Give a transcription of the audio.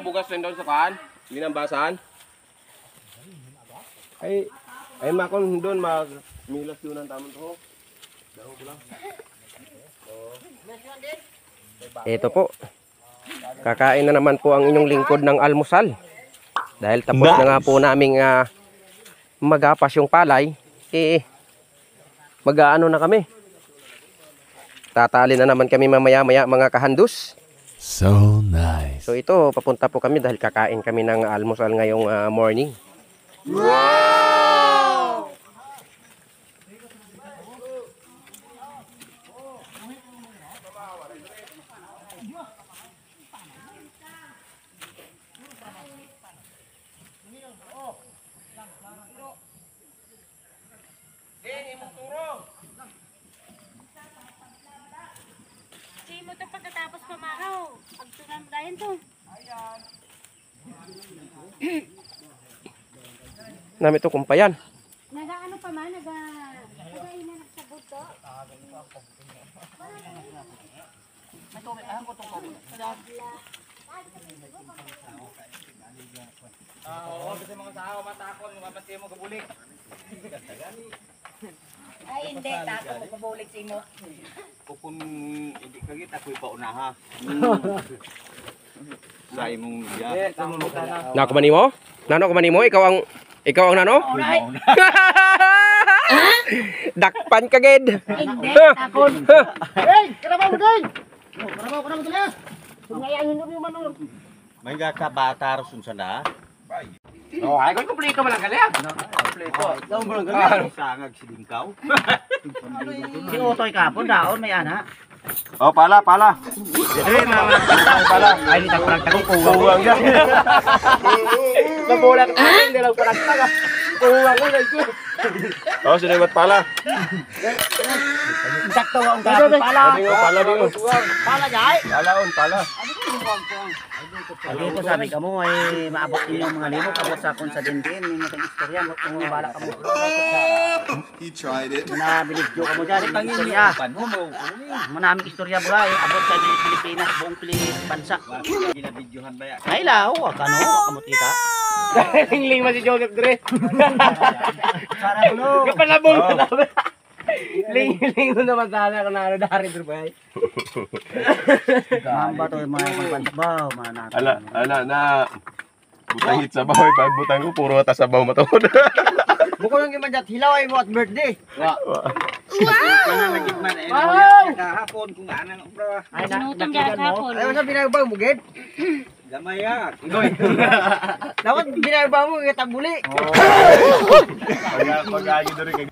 bugas din doon sa kaan? Linambasan? Ay makon doon milas doon ang tamang to. Ito po. Kakain na naman po ang inyong lingkod ng almusal. Dahil tapos na nga po naming magapas yung palay, mag-aano na kami. Tatali na naman kami mamaya-maya mga kahandus. So nice. So ito, papunta po kami dahil kakain kami ng almusal ngayong morning. Hindi mo ito pagkatapos pamakaw. Pagtunan mo dahil ito. Namin ito kumpayan. Nag-ano pa man? Nag-ina nagsabot to? Oo, kasi mga sao matakon, mga pati mo kabulik. Ay, hindi. Tato ko pabulik sa imo. Kung hindi kagit, ako'y paunaha. Sa imong biya. Nako man nimo? Nano ko man nimo? Ikaw ang nano? Dakpan ka gid. Hindi. Takon. Hey, karabaw mo din. Karabaw ko na mo din. Ngayon mo man. May gakabata rason sa na. Oh, ay ko kompleto man lang kaliya. Kompleto. Daw mo lang gali. Sangag si Dingkaw. Si Otoy kapon daon may ana. Oh, pala. Pala. Ay ni tak parang tago Kuwang yan. Nabola ka hindi lang parang taga. Kuwang ko dai ko. Oh, sinimat pala. Sakto ang kapon pala. Pala dingo. Pala jay. Pala. Dito sabi ka mo ay maabot din yung mga limo kabot sa kon sa dindin ninyo tong istorya mo kung bala ka mo. He tried it. Na binidyo ka mo diyan ang istorya. Manaming istorya buhay abot sa Pilipinas buong bansa. Ginabidyohan ba yan? Ay lao kano kamot kita. Ling si Joseph Dre. Sarap no. Kapalabong na namin. Ling naman sana kung ano dari Dre ba? Gamba to mga pansabaw mana. Ala na butang hit sa bahoy pag butang ko puro ta sa bawo matod. Buko yung imanjat hilaw ay mo at birthday. Kana lagi man eh. Kahapon kung ana ng bro. Ay Sinutong kaya kapon. Ay sa binagbang mo gid. Gamay ya. Igoy. Dapat binagbang mo kita buli. Pag-agi diri kay